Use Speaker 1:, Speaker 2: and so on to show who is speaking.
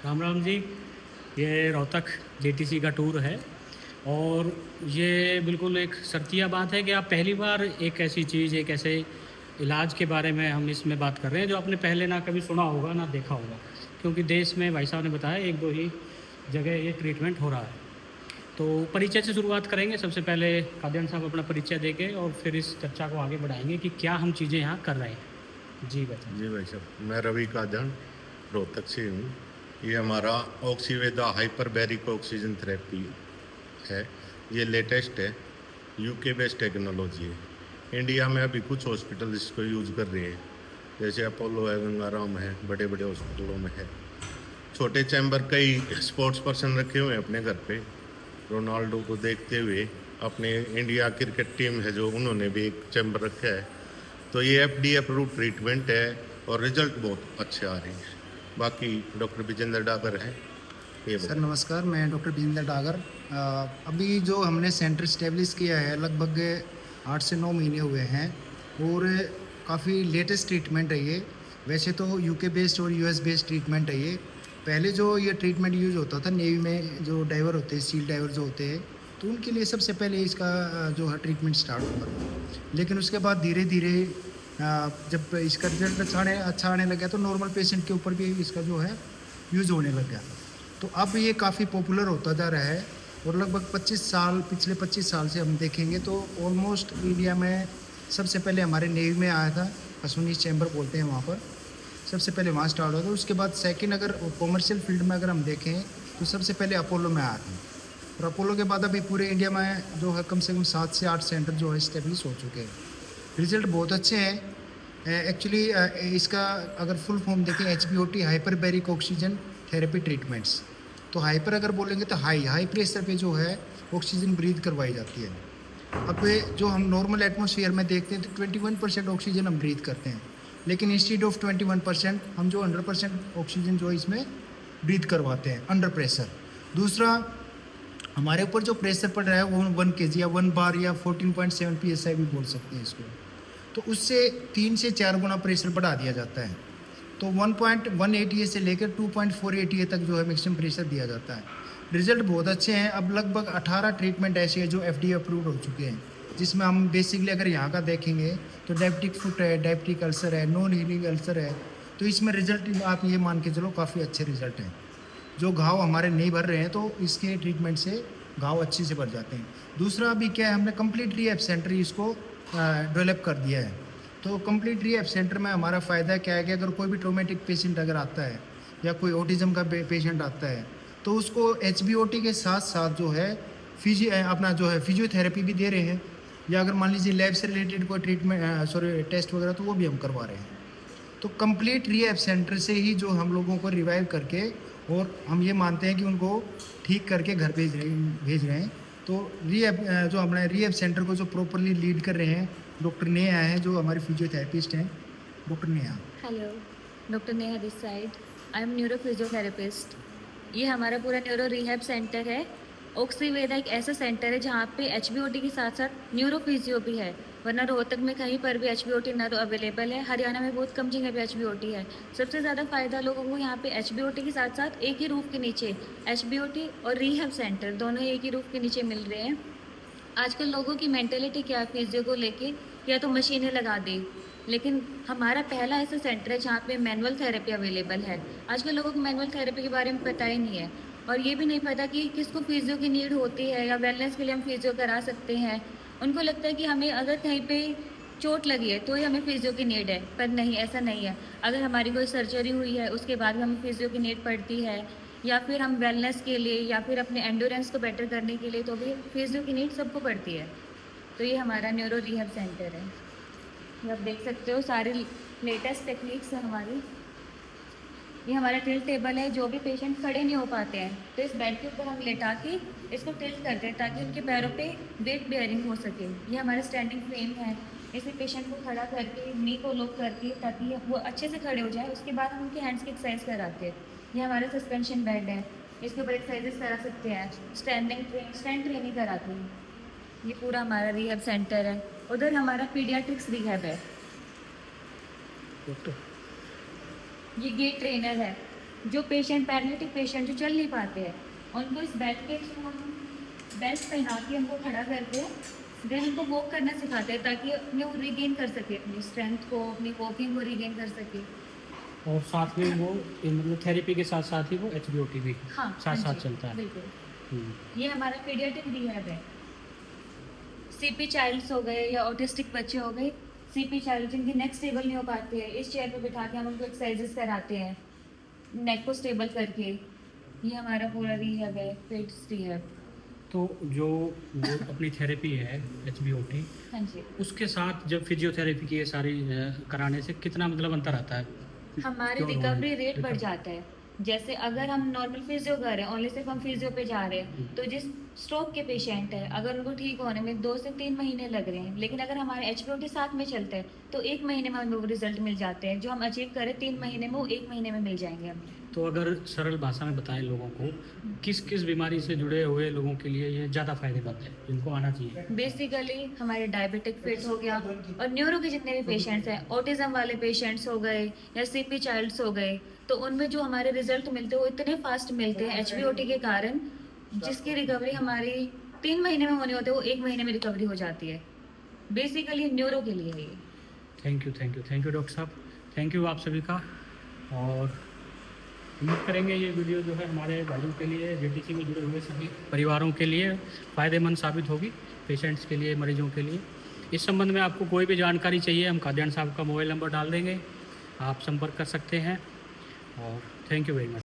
Speaker 1: राम राम जी। ये रोहतक जेटीसी का टूर है और ये बिल्कुल एक शर्तिया बात है कि आप पहली बार एक ऐसी चीज़, एक ऐसे इलाज के बारे में हम इसमें बात कर रहे हैं जो आपने पहले ना कभी सुना होगा ना देखा होगा, क्योंकि देश में भाई साहब ने बताया एक दो ही जगह ये ट्रीटमेंट हो रहा है। तो परिचय से शुरुआत करेंगे। सबसे पहले कादियान साहब अपना परिचय देंगे और फिर इस चर्चा को आगे बढ़ाएंगे कि क्या हम चीज़ें यहाँ कर रहे हैं। जी बताएं।
Speaker 2: जी भाई साहब, मैं रवि कादन रोहतक से हूँ। ये हमारा ऑक्सीवेदा हाइपरबैरिक ऑक्सीजन थेरेपी है। ये लेटेस्ट है, यूके बेस्ड टेक्नोलॉजी है। इंडिया में अभी कुछ हॉस्पिटल इसको यूज़ कर रहे हैं, जैसे अपोलो है, गंगाराम है, बड़े बड़े हॉस्पिटलों में है। छोटे चैम्बर कई स्पोर्ट्स पर्सन रखे हुए हैं अपने घर पे। रोनाल्डो को देखते हुए अपने इंडिया क्रिकेट टीम है जो, उन्होंने भी एक चैम्बर रखा है। तो ये एफडी अप्रूव ट्रीटमेंट है और रिजल्ट बहुत अच्छे आ रहे हैं। बाकी डॉक्टर विजेंद्र डागर हैं, ये
Speaker 3: सर नमस्कार, मैं डॉक्टर विजेंद्र डागर। अभी जो हमने सेंटर इस्टेब्लिश किया है लगभग 8 से 9 महीने हुए हैं और काफ़ी लेटेस्ट ट्रीटमेंट है ये। वैसे तो यूके बेस्ड और यूएस बेस्ड ट्रीटमेंट है ये। पहले जो ये ट्रीटमेंट यूज होता था नेवी में, जो डाइवर होते हैं, सील डाइवर जो होते हैं, तो उनके लिए सबसे पहले इसका जो है ट्रीटमेंट स्टार्ट हुआ। लेकिन उसके बाद धीरे धीरे जब इसका रिजल्ट अच्छा आने लगा तो नॉर्मल पेशेंट के ऊपर भी इसका जो है यूज़ होने लग गया। तो अब ये काफ़ी पॉपुलर होता जा रहा है और लगभग 25 साल, पिछले 25 साल से हम देखेंगे तो ऑलमोस्ट इंडिया में सबसे पहले हमारे नेवी में आया था, अश्विनी चैम्बर बोलते हैं वहाँ पर, सबसे पहले वहाँ स्टार्ट हुआ था। उसके बाद सेकंड अगर कॉमर्शियल फील्ड में अगर हम देखें तो सबसे पहले अपोलो में आया था और अपोलो के बाद अभी पूरे इंडिया में जो है कम से कम 7 से 8 सेंटर जो है इस्टेब्लिश हो चुके हैं। रिजल्ट बहुत अच्छे हैं। एक्चुअली इसका अगर फुल फॉर्म देखें, HBOT hyperbaric oxygen therapy treatments. तो हाइपर अगर बोलेंगे तो हाई प्रेशर पे जो है ऑक्सीजन ब्रीथ करवाई जाती है। अब जो हम नॉर्मल एटमॉस्फेयर में देखते हैं तो 21% ऑक्सीजन हम ब्रीथ करते हैं, लेकिन इंस्टीड ऑफ 21% हम जो 100% ऑक्सीजन जो इसमें ब्रीथ करवाते हैं अंडर प्रेशर। दूसरा, हमारे ऊपर जो प्रेशर पड़ रहा है वो 1 kg या 1 बार या 14.7 PSI भी बोल सकते हैं इसको, तो उससे 3 से 4 गुना प्रेशर बढ़ा दिया जाता है। तो 1.1 ATA से लेकर 2.4 ATA तक जो है मैक्सिमम प्रेशर दिया जाता है। रिजल्ट बहुत अच्छे हैं। अब लगभग 18 ट्रीटमेंट ऐसे हैं जो FDA अप्रूव्ड हो चुके हैं, जिसमें हम बेसिकली अगर यहाँ का देखेंगे तो डायबिटिक फुट है, डायबिटिक अल्सर है, नॉन हीलिंग अल्सर है। तो इसमें रिजल्ट आप ये मान के चलो काफ़ी अच्छे रिजल्ट हैं। जो घाव हमारे नहीं भर रहे हैं तो इसके ट्रीटमेंट से घाव अच्छे से भर जाते हैं। दूसरा अभी क्या है, हमने कंप्लीट रिहैब सेंटर इसको डेवलप कर दिया है। तो कंप्लीट रिहैब सेंटर में हमारा फ़ायदा क्या है कि अगर कोई भी ट्रोमेटिक पेशेंट अगर आता है या कोई ऑटिज़म का पेशेंट आता है तो उसको HBOT के साथ साथ जो है अपना जो है फिजियोथेरेपी भी दे रहे हैं, या अगर मान लीजिए लैब से रिलेटेड कोई ट्रीटमेंट टेस्ट वगैरह तो वो भी हम करवा रहे हैं। तो कंप्लीट रिहैब सेंटर से ही जो हम लोगों को रिवाइव करके और हम ये मानते हैं कि उनको ठीक करके घर भेज रहे हैं। तो जो हमारे रिहैब सेंटर को जो प्रॉपरली लीड कर रहे हैं डॉक्टर नेहा हैं, जो हमारे फिजियोथेरेपिस्ट हैं। Doctor Neha.
Speaker 4: Hello, doctor Neha this side. I am neuro physiotherapist. ये हमारा पूरा न्यूरो रिहैब सेंटर है। ऑक्सीवेदा एक ऐसा सेंटर है जहाँ पे HBOT के साथ साथ न्यूरो फिजियो भी है, वरना रोहतक में कहीं पर भी HBOT ना तो अवेलेबल है। हरियाणा में बहुत कम जगह पे HBOT है। सबसे ज़्यादा फ़ायदा लोगों को यहाँ पे HBOT के साथ साथ एक ही रूफ के नीचे HBOT और रिहैब सेंटर दोनों एक ही रूफ के नीचे मिल रहे हैं। आजकल लोगों की मेंटेलिटी क्या है फिजियो को लेके, या तो मशीनें लगा दें, लेकिन हमारा पहला ऐसा सेंटर है जहाँ पे मैनुअल थेरेपी अवेलेबल है। आजकल लोगों को मैनुअल थेरेपी के बारे में पता ही नहीं है और ये भी नहीं पता कि किसको फिजियो की नीड होती है या वेलनेस के लिए हम फिजियो करा सकते हैं। उनको लगता है कि हमें अगर कहीं पे चोट लगी है तो ही हमें फिजियो की नीड है, पर नहीं, ऐसा नहीं है। अगर हमारी कोई सर्जरी हुई है उसके बाद भी हमें फिजियो की नीड पड़ती है, या फिर हम वेलनेस के लिए या फिर अपने एंडोरेंस को बेटर करने के लिए तो भी फिजियो की नीड सबको पड़ती है। तो ये हमारा न्यूरो रिहैब सेंटर है। ये आप देख सकते हो सारे लेटेस्ट टेक्निक्स हैं हमारी। ये हमारा टिल्ट टेबल है। जो भी पेशेंट खड़े नहीं हो पाते हैं तो इस बेड के ऊपर हम लेटा के इसको टिल्ट करते हैं ताकि उनके पैरों पे वेट बेयरिंग हो सके। ये हमारा स्टैंडिंग फ्रेम है। इसे पेशेंट को खड़ा करके नी को लॉक करके ताकि वो अच्छे से खड़े हो जाए, उसके बाद हम उनके हैंड्स की एक्सरसाइज कराते हैं। ये हमारा सस्पेंशन बेड है, इसके ऊपर एक्सरसाइजेस करा सकते हैं। स्टैंड ट्रेनिंग कराते हैं। ये पूरा हमारा रिहैब सेंटर है। उधर हमारा पीडियाट्रिक्स रिहैब है।
Speaker 3: डॉक्टर
Speaker 4: ये गेट ट्रेनर है। जो पेशेंट पैरालिटिक पेशेंट जो चल नहीं पाते हैं उनको इस बेल्ट के थ्रू हम बेल्ट पहना के उनको खड़ा करते हैं, देन उनको वॉक करना सिखाते हैं ताकि अपने वो रिगेन कर सके अपनी स्ट्रेंथ को, अपनी वॉकिंग को रिगेन कर सके।
Speaker 1: और साथ में वो मतलब थेरेपी के साथ साथ ही वो HBOT भी
Speaker 4: हाँ
Speaker 1: साथ
Speaker 4: हाँ
Speaker 1: साथ
Speaker 4: जी,
Speaker 1: चलता है।
Speaker 4: बिल्कुल। ये हमारा पीडियाट्रिक रिहैब है। CP चाइल्ड्स हो गए या ऑटिस्टिक बच्चे हो गए, CP चाइल्ड जिनकी नेक स्टेबल नहीं हो पाती है, इस चेयर पे बिठा के हम उनको एक्सरसाइजेस कराते हैं नेक को स्टेबल करके। ये हमारा पूरा रिहैब है, पेट्स रिहैब।
Speaker 1: तो जो अपनी थेरेपी है HBOT,
Speaker 4: हाँ जी,
Speaker 1: उसके साथ जब फिजियोथेरेपी की ये सारी कराने से कितना मतलब अंतर आता है?
Speaker 4: हमारी
Speaker 1: क्यों
Speaker 4: रिकवरी
Speaker 1: होने-
Speaker 4: रेट बढ़
Speaker 1: रिकव-
Speaker 4: जाता है। जैसे अगर हम नॉर्मल फिजियो कर रहे हैं, ओनली सिर्फ हम फिजियो पे जा रहे हैं, तो जिस स्ट्रोक के पेशेंट है अगर उनको ठीक होने में 2 से 3 महीने लग रहे हैं, लेकिन अगर हमारे HBOT साथ में चलते हैं तो 1 महीने में हमें वो रिजल्ट मिल जाते हैं। जो हम अचीव करें 3 महीने में, वो 1 महीने में मिल जाएंगे हमें।
Speaker 1: तो अगर सरल भाषा में बताएं लोगों को, किस किस बीमारी से जुड़े हुए लोगों के लिए ये ज़्यादा फायदेमंद है, जिनको आना चाहिए?
Speaker 4: बेसिकली हमारे डायबिटिक फिट हो गया, और न्यूरो के जितने भी पेशेंट्स हैं, ऑटिज्म वाले पेशेंट्स हो गए या CP चाइल्ड्स हो गए, तो उनमें जो हमारे रिजल्ट मिलते हैं वो इतने फास्ट मिलते हैं HBOT के कारण, जिसकी रिकवरी हमारी 3 महीने में होनी होती है वो 1 महीने में रिकवरी हो जाती है। बेसिकली न्यूरो के लिए है ये।
Speaker 1: थैंक यू डॉक्टर साहब, थैंक यू आप सभी का। और उम्मीद करेंगे ये वीडियो जो है हमारे भाइयों के लिए, JTC में जुड़े हुए सभी परिवारों के लिए फ़ायदेमंद साबित होगी, पेशेंट्स के लिए, मरीजों के लिए। इस संबंध में आपको कोई भी जानकारी चाहिए, हम कादियान साहब का मोबाइल नंबर डाल देंगे, आप संपर्क कर सकते हैं। और थैंक यू वेरी मच।